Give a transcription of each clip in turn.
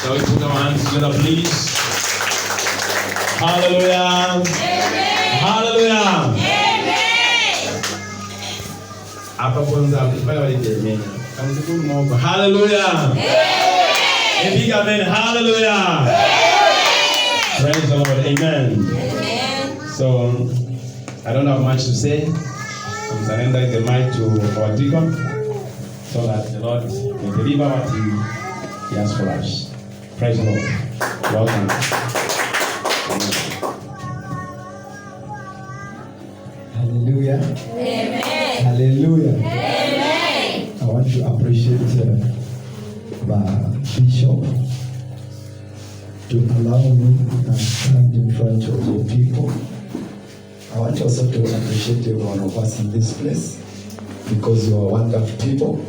Shall we put our hands together, please? Hallelujah. Amen. Hallelujah. Amen. Hallelujah. Amen. A big amen. Hallelujah. Praise the Lord. Amen. Amen. So, I don't have much to say. I'm surrendering the mic to our deacon so that the Lord may deliver what He has for us. Praise the Lord. Welcome. Hallelujah. Amen. Hallelujah. Amen. I want to appreciate Bishop to allow me to stand in front of your people. I want also to appreciate every one of us in this place because you are wonderful people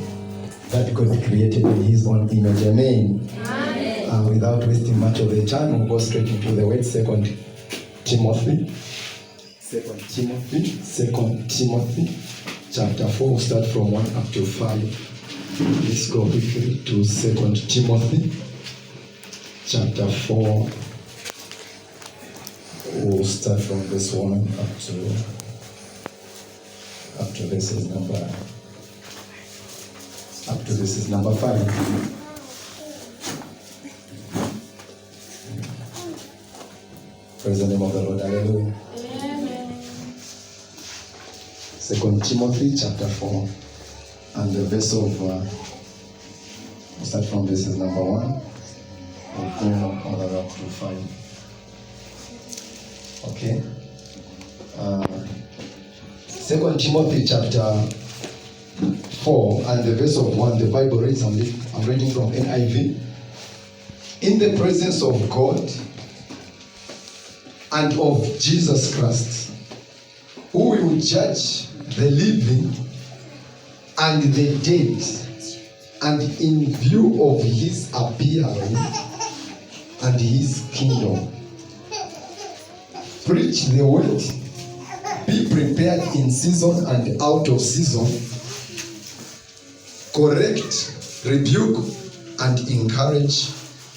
that God created in His own image. Amen. Amen. Without wasting much of the time, we'll go straight into the word. Second Timothy chapter 4. We'll start from 1 up to 5. Let's go quickly to 2 Timothy chapter 4. We'll start from verse 1 up to this is number 5. Praise the name of the Lord. Hallelujah. Amen. 2 Timothy chapter 4 and the verse of we'll start from verses number 1. We'll go all the way up to 5. Okay. 2 Timothy chapter 4 and the verse of 1, the Bible reads, I'm reading from NIV. In the presence of God and of Jesus Christ, who will judge the living and the dead, and in view of His appearing and His kingdom. Preach the word, be prepared in season and out of season, correct, rebuke, and encourage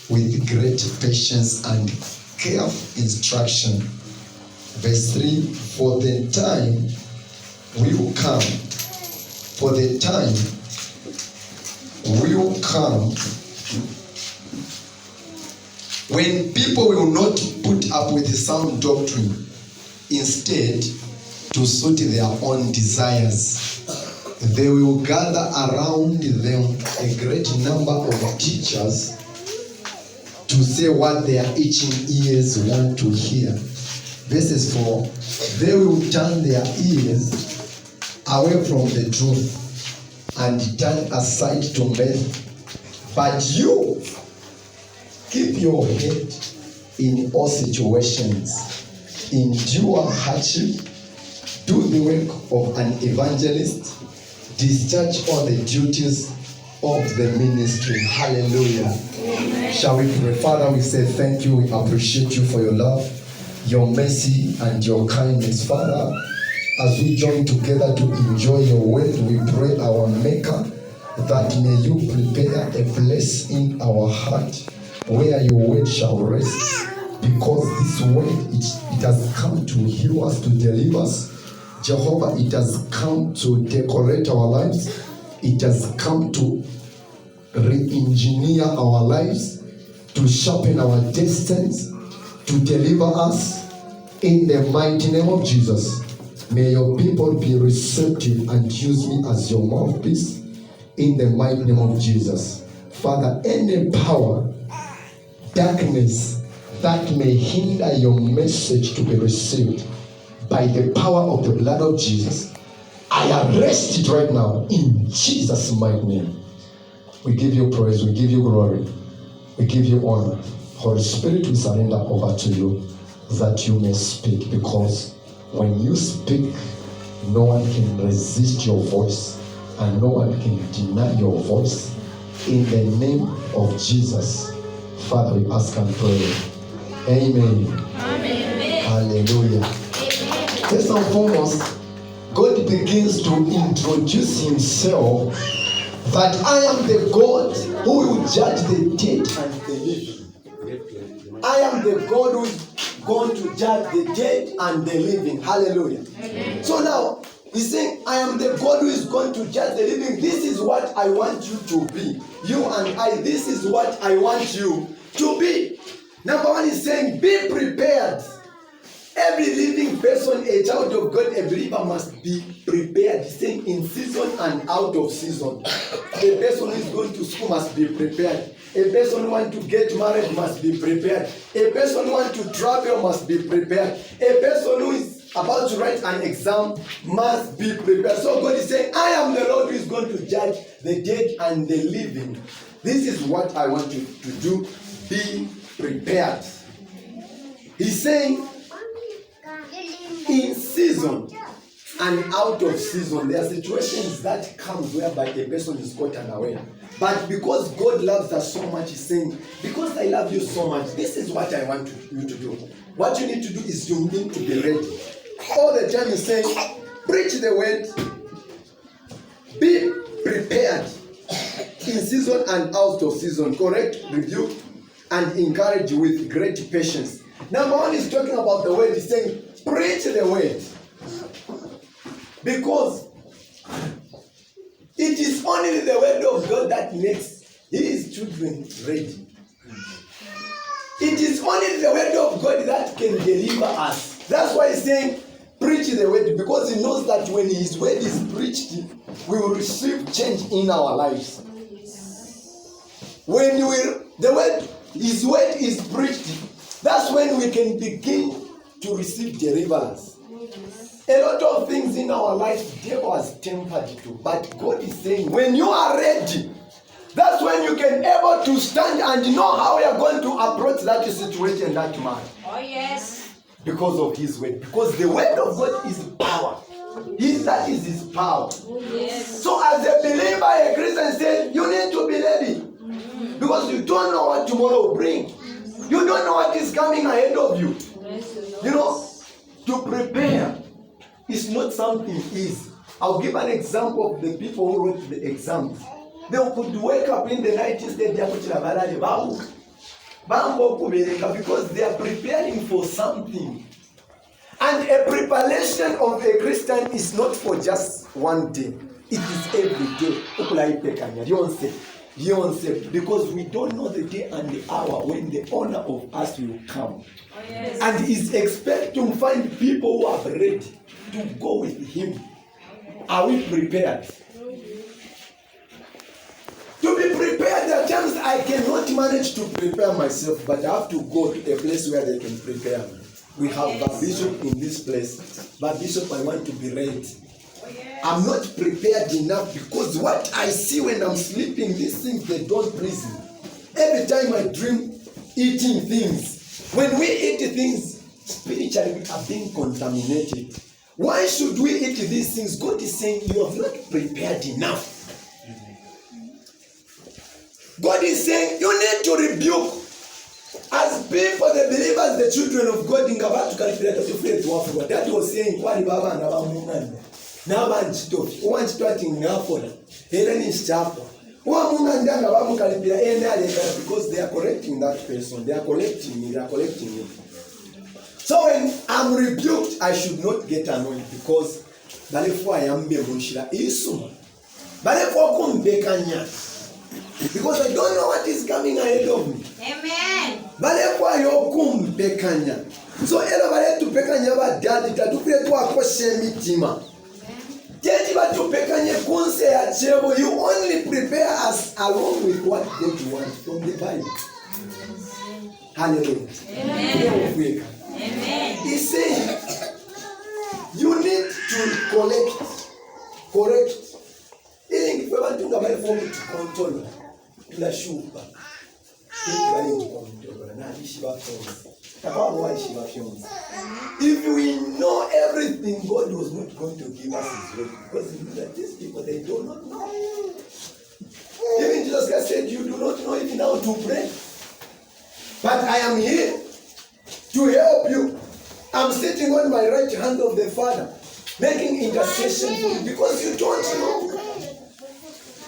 with great patience and careful instruction. Verse 3, for the time will come when people will not put up with sound doctrine, instead to suit their own desires. They will gather around them a great number of teachers to say what their itching ears want to hear. Verses 4, they will turn their ears away from the truth and turn aside to myth. But you keep your head in all situations, endure hardship, do the work of an evangelist, discharge all the duties of the ministry. Hallelujah. Amen. Shall we pray? Father, we say thank you. We appreciate you for your love, your mercy, and your kindness. Father, as we join together to enjoy your word, we pray, our Maker, that may you prepare a place in our heart where your word shall rest, because this word, it has come to heal us, to deliver us. Jehovah, it has come to decorate our lives. It has come to re-engineer our lives, to sharpen our destinies, to deliver us in the mighty name of Jesus. May your people be receptive and use me as your mouthpiece in the mighty name of Jesus. Father, any power, darkness that may hinder your message to be received, by the power of the blood of Jesus, I arrest it right now in Jesus' mighty name. We give you praise, we give you glory, we give you honor. Holy Spirit, we surrender over to you that you may speak, because when you speak, no one can resist your voice and no one can deny your voice. In the name of Jesus, Father, we ask and pray. Amen. Amen. Hallelujah. First and foremost, God begins to introduce himself But I am the God who will judge the dead and the living. I am the God who is going to judge the dead and the living. Hallelujah. Amen. So now, he's saying, I am the God who is going to judge the living. This is what I want you to be. You and I, this is what I want you to be. Number one is saying, be prepared. Every living person, a child of God, a believer must be prepared. He's saying in season and out of season. A person who is going to school must be prepared. A person who wants to get married must be prepared. A person who wants to travel must be prepared. A person who is about to write an exam must be prepared. So God is saying, I am the Lord who is going to judge the dead and the living. This is what I want you to do. Be prepared. He's saying, in season and out of season, there are situations that come whereby a person is caught unaware. But because God loves us so much, he's saying, because I love you so much, this is what I want you to do. What you need to do is you need to be ready. All the time he's saying, preach the word, be prepared in season and out of season, correct, rebuke, and encourage with great patience. Number one is talking about the word. He's saying, preach the word. Because it is only the word of God that makes his children ready. It is only the word of God that can deliver us. That's why he's saying, preach the word. Because he knows that when his word is preached, we will receive change in our lives. When his word is preached, that's when we can begin to receive deliverance. A lot of things in our lives, the devil has tempered to. But God is saying, when you are ready, that's when you can able to stand and know how you are going to approach that situation, that man. Oh yes. Because of his word. Because the word of God is power. That is his power. Oh yes. So as a believer, a Christian says, you need to be ready. Because you don't know what tomorrow will bring. You don't know what is coming ahead of you. You know, to prepare is not something easy. I'll give an example of the people who wrote the exams. They could wake up in the night instead because they are preparing for something. And a preparation of a Christian is not for just one day. It is every day. Because we don't know the day and the hour when the owner of us will come. Oh, yes. And he's expecting to find people who are ready to go with him. Are we prepared? To be prepared, there are times I cannot manage to prepare myself, but I have to go to a place where they can prepare me. We have Bishop in this place. But Bishop, I want to be ready. I'm not prepared enough because what I see when I'm sleeping, these things, they don't please me. Every time I dream eating things, when we eat things, spiritually we are being contaminated. Why should we eat these things? God is saying you have not prepared enough. God is saying you need to rebuke. As people, the believers, the children of God, in Kabatu Kalifirata to faith to Africa. That was saying, Wali Baba and Abamungan. Nabanchitofi, Wanchitwati Ngafona, Helen is Chapel. Wamungan Abamu Kalifira, because they are correcting that person, they are collecting me, they are collecting me. So when I'm rebuked, I should not get annoyed because Balefo I am Bebushira Isuma. Balefo Kumbekanya. Because I don't know what is coming ahead of me. Amen. Balefo Yokum Bekanya. So Ela to Bekanya ba daddy to pray to akoshe mitima. You only prepare us along with what God wants from the Bible. Hallelujah. Amen. Amen. He said, you need to correct. If you want to go by form to control, la shuba. If we know everything, God was not going to give us his word. Because he knew that these people, they do not know. Even Jesus Christ said, you do not know even how to pray. But I am here to help you. I'm sitting on my right hand of the Father, making intercession for you because you don't know.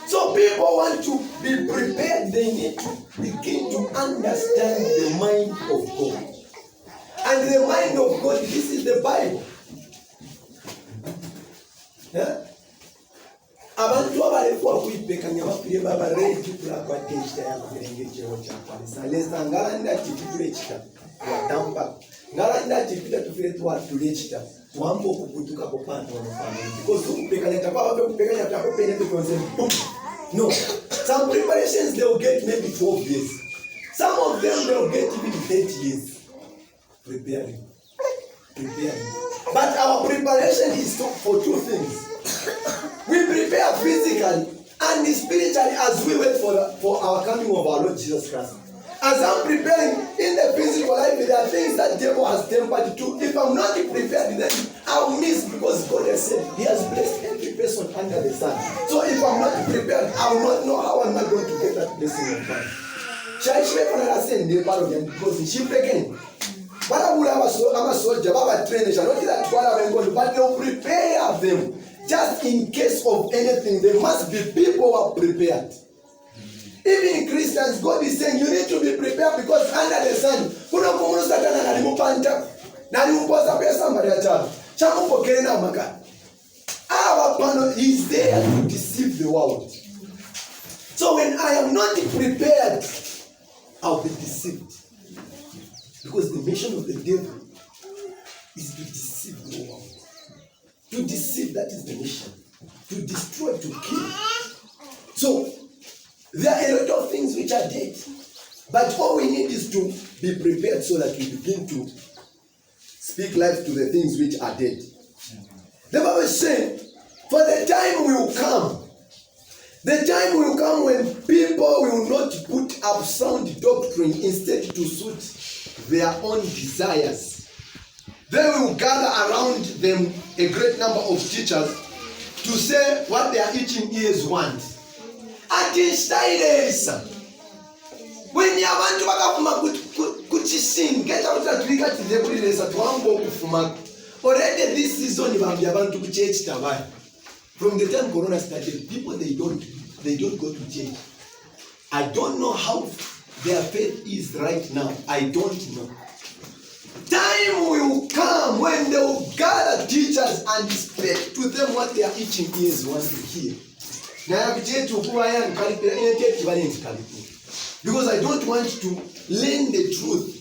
So people want to be prepared. They need to begin to understand the mind of God. And the mind of God, this is the Bible. Yeah? Abantu abalekwa kuipekanya bakwiriye baba ready kulakwatesha yakubirenga ekiro kyakwalisa lesa ngalanda tikitule ekita watampa ngalanda tikita tufire twatule ekita wambo okukutuka kupanda wanafanya because kupekanya takwa kupekanya takwa pene tukonze no, some preparations they will get maybe 12 years, some of them they will get even 30 years preparing. But our preparation is for two things. We prepare physically and spiritually as we wait for our coming of our Lord Jesus Christ. As I'm preparing in the physical life, there are things that the devil has tempered to. If I'm not prepared, then I'll miss, because God has said He has blessed every person under the sun. So if I'm not prepared, I will not know how I'm not going to get that blessing of God. Because she again. But I will have a soldier, a trainer, not that but they will prepare them. Just in case of anything, there must be people who are prepared. Even Christians, God is saying you need to be prepared, because under the sun, our panel is there to deceive the world. So when I am not prepared, I'll be deceived. Because the mission of the devil is to deceive the world. To deceive, that is the mission. To destroy, to kill. So, there are a lot of things which are dead. But all we need is to be prepared so that we begin to speak life to the things which are dead. The Bible is saying, for the time will come. The time will come when people will not put up sound doctrine instead to suit their own desires. They will gather around them a great number of teachers to say what their itching ears want. When you want to already this season from the time Corona started, people they don't go to church. I don't know how their faith is right now. I don't know. Time will come when they will gather teachers and speak to them what their itching ears want to hear. Because I don't want to learn the truth.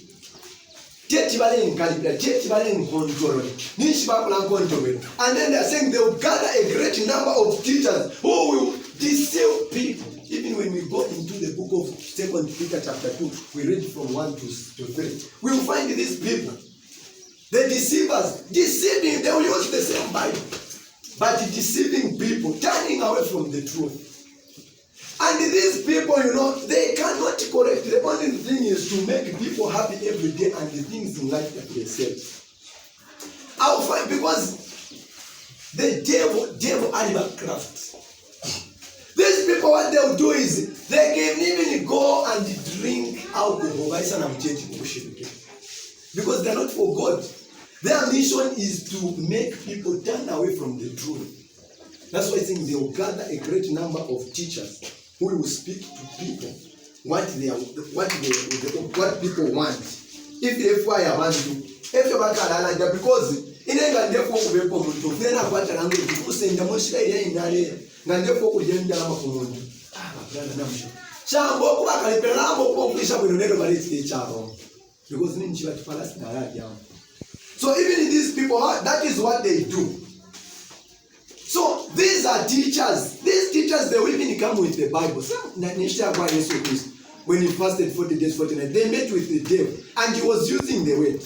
And then they are saying they will gather a great number of teachers who will deceive people. Even when we go into the book of 2 Peter chapter 2, we read from 1 to 3. We will find these people, the deceivers, deceiving. They will use the same Bible, but deceiving people, turning away from the truth. And these people, they cannot correct. The only thing is to make people happy every day and the things in life that they say. I'll find, because the devil animal craft. These people, what they'll do is they can even go and drink alcohol. Because they're not for God. Their mission is to make people turn away from the truth. That's why I think they will gather a great number of teachers who will speak to people what people want. If they fire want to, if you want because in England therefore we come to then what language to send the most in there, and therefore we end up on Shambo kuba kaliperambo kupisha kunonero baliti charo because ni nchi watu Palestina ya. So even these people, that is what they do. So these are teachers. These teachers, they will even come with the Bible. When he fasted 40 days, 40 nights, they met with the devil, and he was using the word.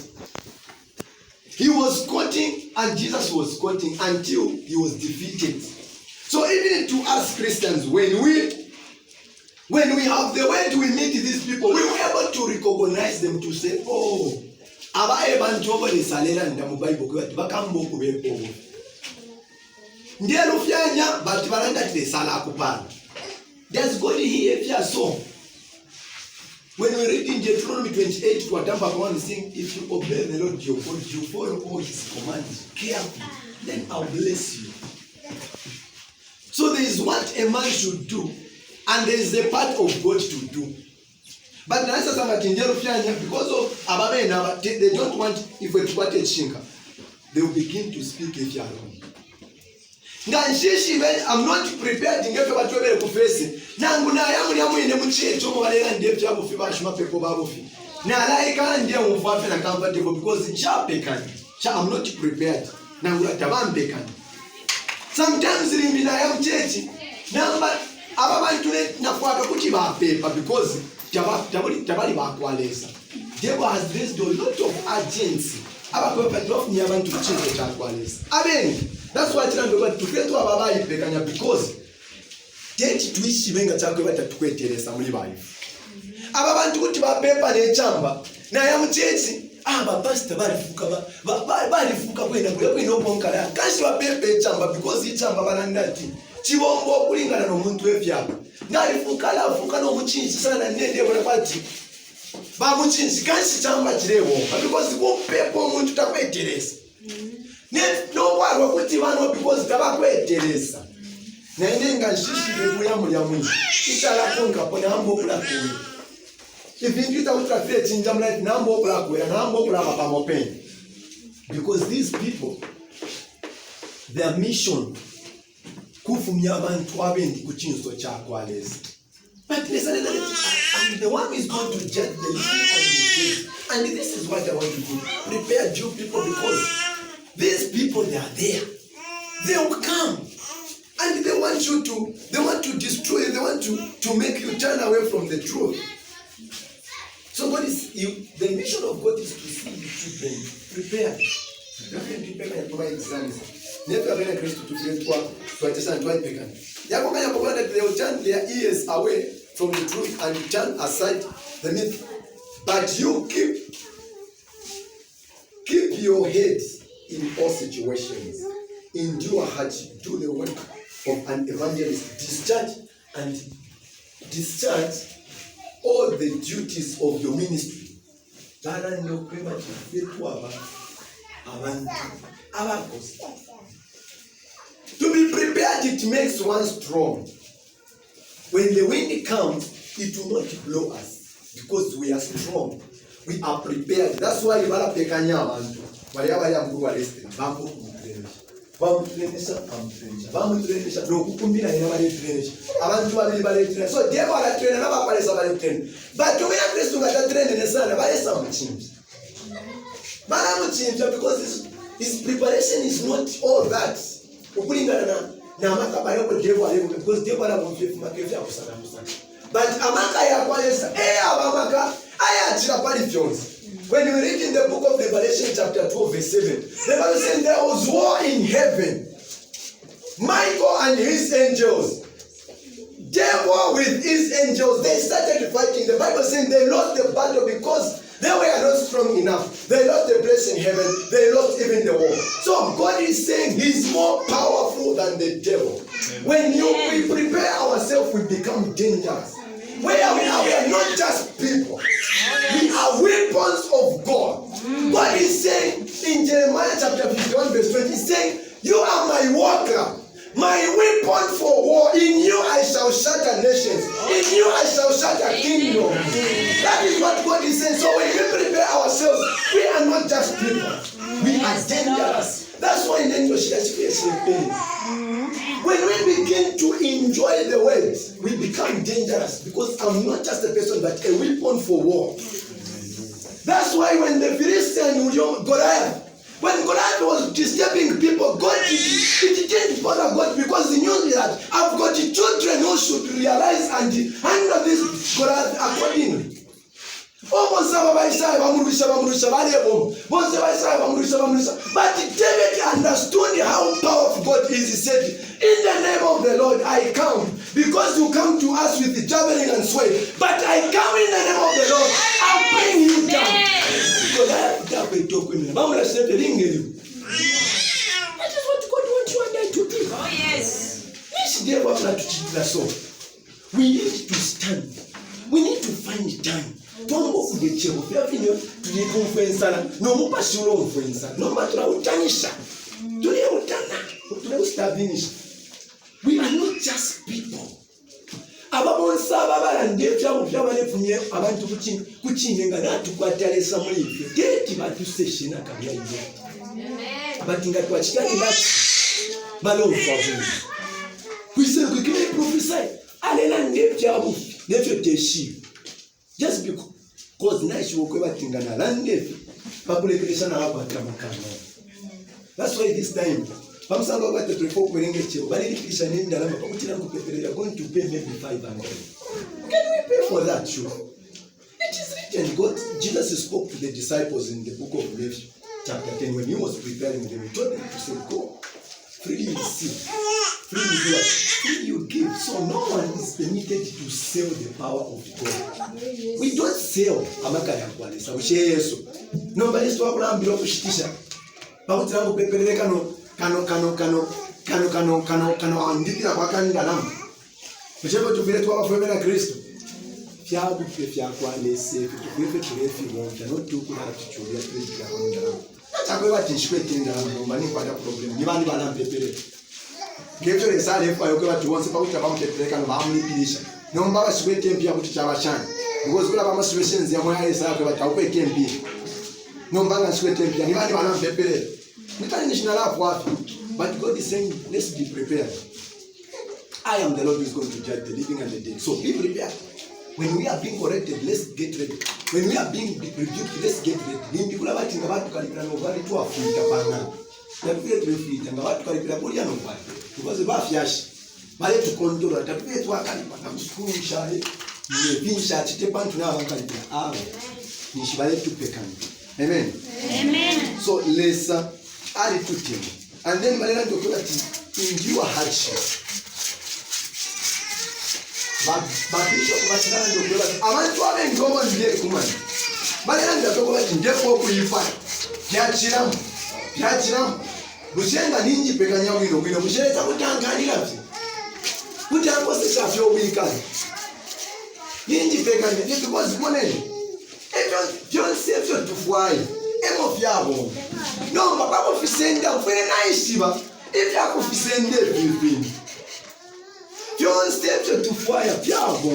He was quoting, and Jesus was quoting until he was defeated. So even to us Christians, when we have the word, we meet these people, we were able to recognize them, to say, oh, there's God here if you are so. When we read in Deuteronomy 28 to Adamba 1, saying, if you obey the Lord your God, you follow all his commands carefully, then I'll bless you. So there is what a man should do, and there is a part of God to do. But now, because of Ababa, they don't want, if we want a chinka, they will begin to speak if you are wrong. I'm not prepared to get what you're facing. Nanguna yamu in the Muchi, and Dev Jabu Fibashma Pepo Babufi. Now, I can't deal with what I'm comfortable because it's sharp pecan. I'm not prepared. Nangula Taban pecan. Sometimes in I am church. Number Ababan to let Nakwaka Kuchiba paper because Tabali Bakwalesa. Devil has raised a lot of urgency. Abakopa drop me to change the Chakwales. Amen. That's why I'm going to get to Ababa Pekanya because Tet Twish Venga Chakweta to quit Samuli Life. Ababan to put my paper in a chamber. Now I am chasing. Pastor Barifuka when we no Ponkara. Can't you pay chamber because each chamber banandati? Chibombo Puringa no Muntu Efia. Narifukala Fuka no Muchin, son and Nede Party. Babuchin, can't chamber Jirewo because the won't pay for Muntu Tape Teresa. No one will put Ivano because Tabakwe Teresa. Nenga Shishi Yamu, Italapunka, Ponambo Plaku. If you don't traffic in them like Nambo Black and Nambo Black pain. Because these people, their mission, Kufumyaban Twabin Kuchin so Chakwales. But listen, and the one is going to judge the living and the dead. And this is what I want to do. Prepare Jew people because these people they are there. They will come. And they want to destroy you, they want to make you turn away from the truth. So God is the mission of God is to see the children prepared. Prepare for my exams. Never have any Christ to feel to understand why they can. They will turn their ears away from the truth and turn aside the myth. But you keep your head in all situations. Endure hardship. Do the work of an evangelist. Discharge all the duties of your ministry. To be prepared, it makes one strong. When the wind comes, it will not blow us because we are strong. We are prepared. That's why you are taking your hand. Whatever you are doing, so they are trained, but you may have to train in the sun. Because his preparation is not all that. But when you read in the book of Revelation chapter 2 verse 7, the Bible says there was war in heaven. Michael and his angels, devil with his angels, they started fighting. The Bible says they lost the battle because they were not strong enough. They lost the place in heaven. They lost even the war. So God is saying he's more powerful than the devil. When we prepare ourselves, we become dangerous. Where we are not just people. We are weapons of God. God is saying in Jeremiah chapter 51 verse 20, he's saying, you are my worker, my weapon for war. In you I shall shatter nations. In you I shall shatter kingdoms. That is what God is saying. So when we prepare ourselves, we are not just people. We are dangerous. That's why in English, when we begin to enjoy the word, we become dangerous because I'm not just a person but a weapon for war. That's why when the Philistine Goliath, when Goliath was disturbing people, God didn't bother God because he knew that I've got children who should realize and handle this Goliath accordingly. But David understood how powerful God is. He said, in the name of the Lord I come, because you come to us with the javelin and sword, but I come in the name of the Lord, I'll bring you down. That is what God wants you and I to do. Oh yes. We need to stand. We need to find time. Tombo kugechero fyafino tulikumfensana nomupashuro umfensana nomatula utanisha tuliye utana tuliye establish. We are not not just people. Ababonsaba balandebya byabanefunye abantu kukinenga natukwataleesa muri ibyo geti batuseshina kabya ibyo batinga twachikani bati balomfavu kwisere kwikime prophesy alela ndebya bu nebyo teshi just because nashi wokwe batinga na lande bakulekelesha na abata makano. That's why this time Pamsanga kwate prefer kurenge chero balilipisha nenda lamba pakutira kupepere you are going to pay maybe 500. Can we pay for that? Sure. It is written. God, Jesus spoke to the disciples in the book of Matthew chapter 10 when he was preparing them. He told them to say, go, freely receive, freely do what? Freely you give. So no one is permitted to sell the power of God. We don't sell amakaya kwalesa usheyeso. Nobody is talking about kushitisha. Pakutira kupepere kano andikira kwakanda lamba kucheko tuvile twabafwe na Kristo fyabu fyakwalese kutukufe turefi wonja no tukula tuchulia twingira kwanda lamba takwe batishwe tenda lamba mani kwada problem ni bandi balampepere ngeto resale kwa yoke batu wonse pakuta bamupepere kano bamlipilisha nomba bashwe tempia kuti chabashana because kula bama situations ya moya yesa kwa batakwe tempia nomba ngashwe tempia ni bandi balampepere but God is saying, let's be prepared. I am the Lord who is going to judge the living and the dead. So be prepared. When we are being corrected, let's get ready. When we are being rebuked, let's get ready. People are writing about Kalipano to a fleet of that we have fleet and about Kalipano because the Bafiash, but to control that we have to a school shy, being shot, Tepan to now, Kalipana. Nishibale to Pekan. Amen. Amen. So let's add it to him. And then Malena to endure hardship. But Bishop Matilana to go back. I want to have a common day, woman. Malena to go back in Depo Kuifa. Yachram. Bushenga ninji pekanya wino. Busheta Mutanga Nilafi. Putan was the Shafio weekend. Ninji pekanya. It was money. John saves you to fly. Emo fiabo. No, but I'm official. Very nice, Shiva. If you are official, John steps to fire, fiabo.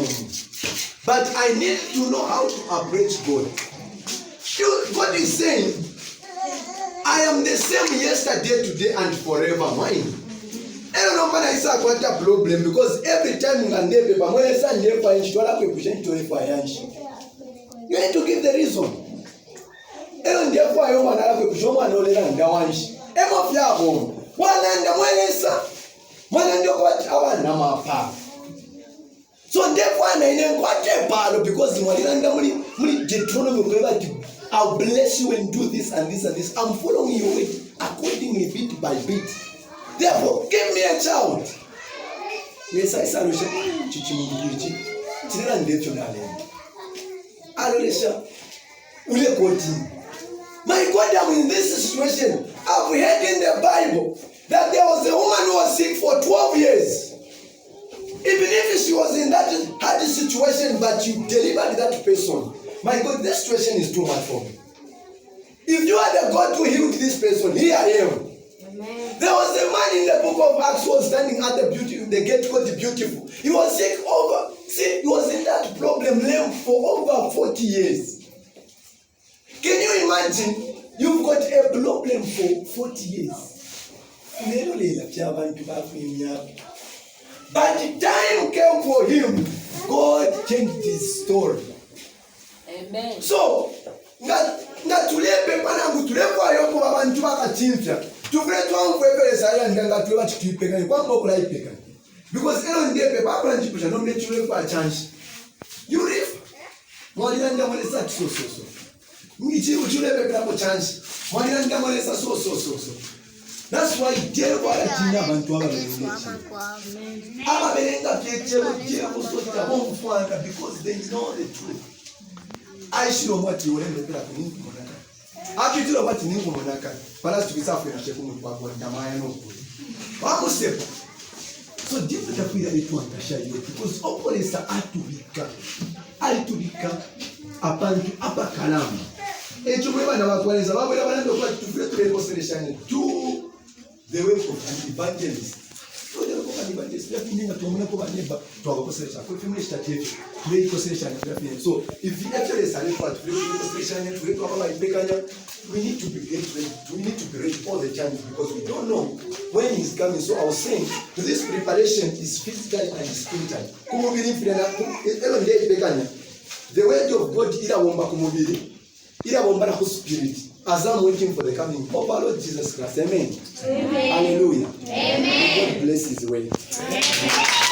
But I need to know how to approach God. God is saying, I am the same yesterday, today, and forever. Mine. I don't know when I say what a problem because every time you are never, but when I say never, you need to give the reason. And therefore, I want to have a show and all that. Emma Fiabo, one and the one and the what our Nama. So therefore, I name what a part because the one and the Deuteronomy, I'll bless you and do this and this and this. I'm following your way accordingly, bit by bit. Therefore, give me a child. Yes, I said, Chichi, Tiran Detonale. Alolisha, Ule Koti. My God, I'm in this situation. I've read in the Bible that there was a woman who was sick for 12 years. Even if she was in that hard situation, but you delivered that person. My God, this situation is too much for me. If you are the God who healed this person, here I am. Amen. There was a man in the book of Acts who was standing at the gate called the Beautiful. He was sick he was in that problem lame for over 40 years. Can you imagine? You've got a problem for 40 years. But the time came for him. God changed his story. Amen. So, ngatulepe panangu tulepo yoko babantu bakachinja. Tuvretwa mfepeleza ya ndanga tuwa chitipeka kwa mbokula ipeka. Because ero ndepe bakula njipusha no mletule kwa chance. You live. Mwalanda mwalesa so. Ngichi uchulepe kwa chance. Mwalanda mwalesa so. That's why devil atinya abantu ababelenga. Ababelenga pyechebo sota bomfwanga because they know the truth. Aishiro mwati urende pera kuningi monaka. Akitiro mwati ningi monaka. Para tukisafu na sheku mutwa kwa ndamaya no kuli. Wamusepa. So different appear it one tashayo because opolesa atubika abantu abakalama. Echo mweba na wakwaleza babwela banando kwa tufule tulekoseleshane to the way of an evangelist. So the evangelist So if you actually select what we need to be ready. We need to be ready all the time because we don't know when he's coming. So I was saying this preparation is physical and spiritual. The word of God spirit as I'm waiting for the coming of our Lord Jesus Christ. Amen. Amen. Hallelujah. Amen. God bless his way. Amen.